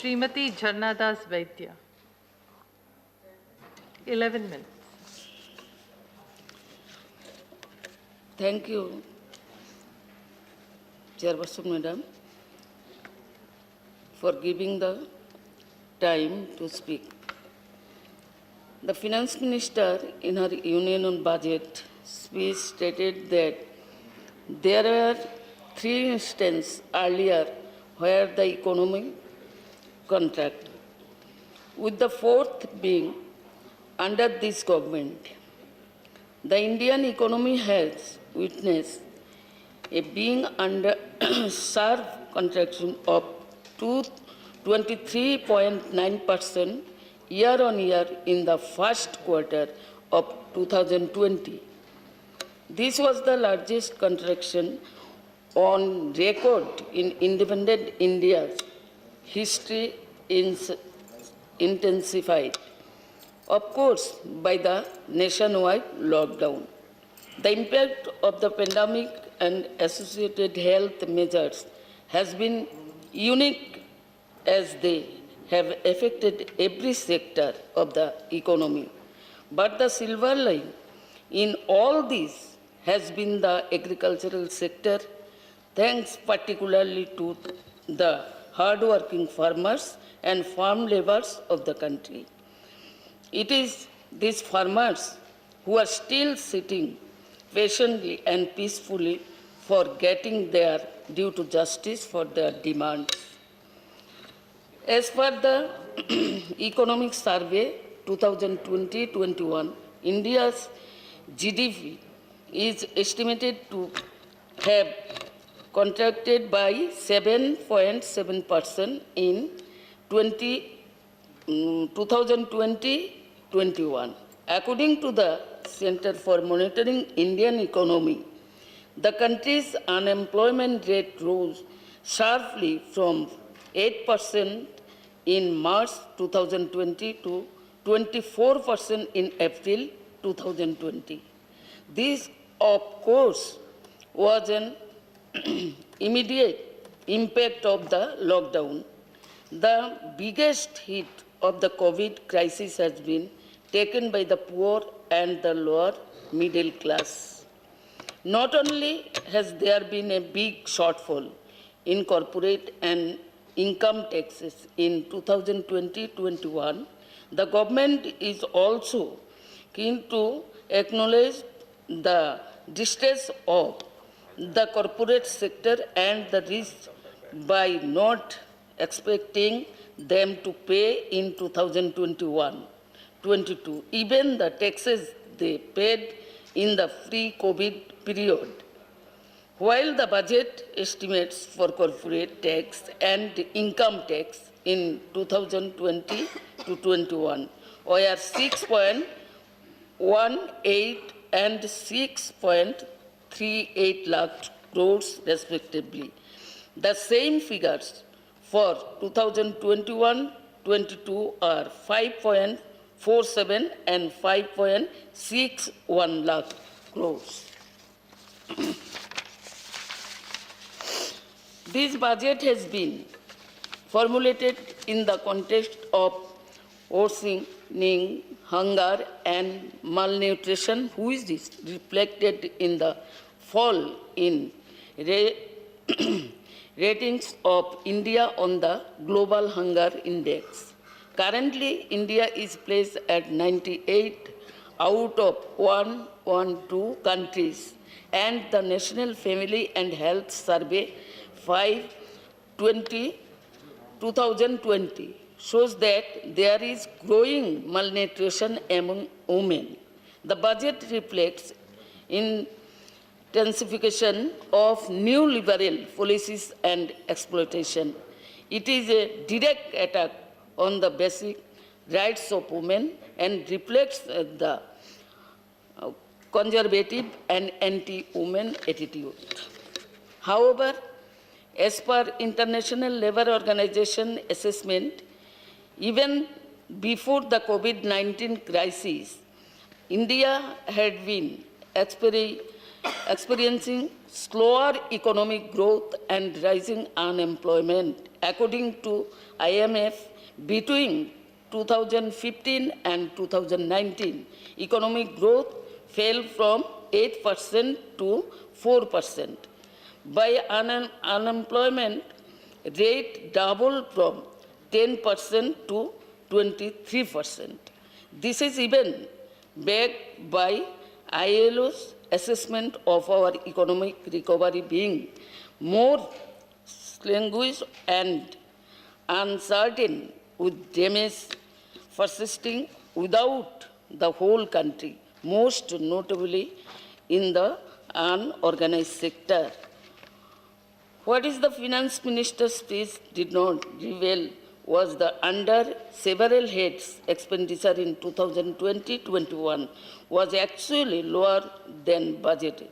Srimati Jharna Das Vaidya. 11 minutes. Thank you, Chairperson Madam, for giving the time to speak. The Finance Minister, in her Union on Budget speech, stated that there were 3 instances earlier where the economy contracted, with the 4th being under this government. The Indian economy has witnessed a being under sharp contraction of 23.9% year-on-year in the first quarter of 2020. This was the largest contraction on record in independent India's history, intensified, of course, by the nationwide lockdown. The impact of the pandemic and associated health measures has been unique, as they have affected every sector of the economy. But the silver line in all this has been the agricultural sector, thanks particularly to the hard-working farmers and farm laborers of the country. It is these farmers who are still sitting patiently and peacefully for getting their due to justice for their demands. As per the Economic Survey 2020-21, India's GDP is estimated to have contracted by 7.7% in 2020-21. According to the Center for Monitoring Indian Economy, the country's unemployment rate rose sharply from 8% in March 2020 to 24% in April 2020. This, of course, was an immediate impact of the lockdown. The biggest hit of the COVID crisis has been taken by the poor and the lower middle class. Not only has there been a big shortfall in corporate and income taxes in 2020-21, the government is also keen to acknowledge the distress of the corporate sector and the risk by not expecting them to pay in 2021-22, even the taxes they paid in the pre-COVID period. While the budget estimates for corporate tax and income tax in 2020 to 21 were 6.18 and 6.38 lakh crores respectively. The same figures for 2021-22 are 5.47 and 5.61 lakh crores. This budget has been formulated in the context of worsening hunger and malnutrition, which is reflected in the fall in ratings of India on the Global Hunger Index. Currently, India is placed at 98 out of 112 countries, and the National Family and Health Survey 2020 shows that there is growing malnutrition among women. The budget reflects intensification of new liberal policies and exploitation. It is a direct attack on the basic rights of women and reflects the conservative and anti-women attitude. However, as per International Labour Organization assessment, even before the COVID-19 crisis, India had been experiencing slower economic growth and rising unemployment, according to IMF, between 2015 and 2019, economic growth fell from 8% to 4%. By unemployment rate doubled from 10% to 23%. This is even backed by ILO's assessment of our economic recovery being more sluggish and uncertain, with damage persisting without the whole country, most notably in the unorganized sector. What is the finance minister's speech did not reveal was the under several heads expenditure in 2020-21 was actually lower than budgeted.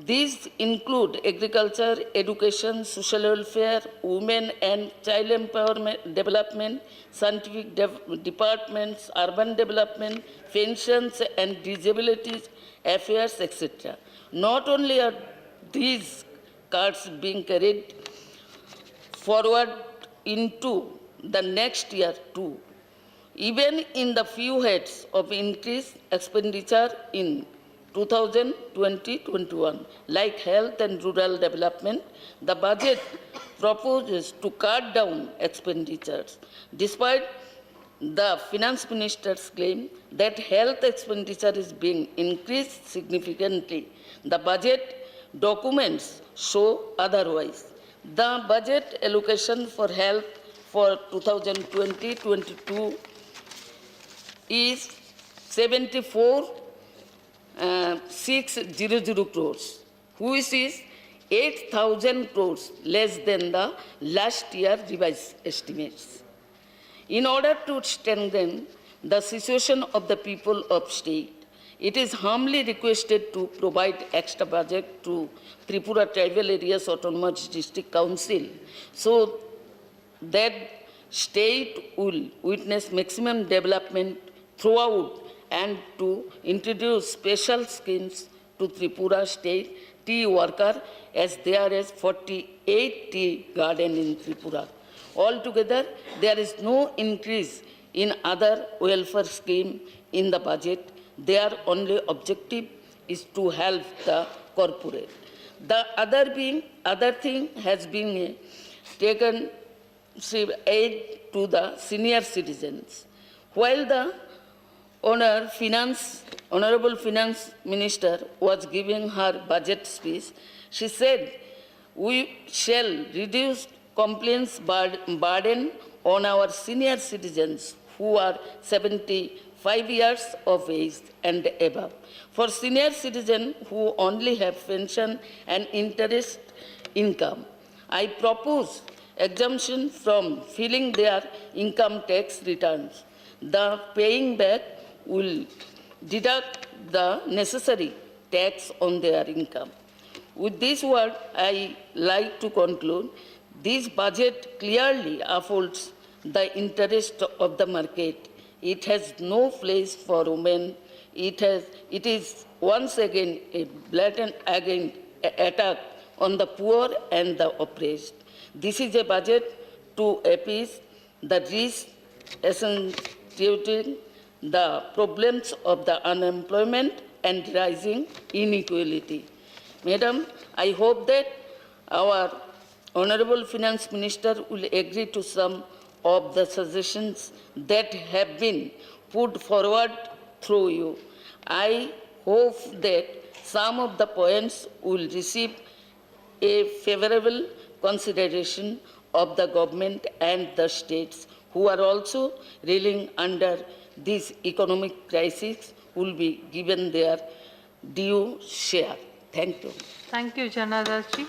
These include agriculture, education, social welfare, women and child empowerment development, scientific departments, urban development, pensions and disabilities affairs, etc. Not only are these cuts being carried forward into the next year too, even in the few heads of increased expenditure in 2020-21, like health and rural development, the budget proposes to cut down expenditures. Despite the finance minister's claim that health expenditure is being increased significantly, the budget documents show otherwise. The budget allocation for health for 2020-22 is 74,600 crores, which is 8,000 crores less than the last year revised estimates. In order to strengthen the situation of the people of state, it is humbly requested to provide extra budget to Tripura Tribal Areas Autonomous District Council so that state will witness maximum development throughout and to introduce special schemes to Tripura state tea worker, as there is 48 tea garden in Tripura. Altogether, there is no increase in other welfare scheme in the budget. Their only objective is to help the corporate. The other thing has been taken aid to the senior citizens. While the Honorable Finance Minister was giving her budget speech, she said, "We shall reduce complaints burden on our senior citizens who are 75 years of age and above. For senior citizens who only have pension and interest income, I propose exemption from filing their income tax returns. The paying back will deduct the necessary tax on their income." With this word, I like to conclude. This budget clearly upholds the interest of the market. It has no place for women. It is once again a blatant attack on the poor and the oppressed. This is a budget to appease the rich, accentuating the problems of the unemployment and rising inequality. Madam, I hope that our Honorable Finance Minister will agree to some of the suggestions that have been put forward through you. I hope that some of the points will receive a favorable consideration of the government and the states who are also reeling under this economic crisis will be given their due share. Thank you. Thank you, Janna Das ji.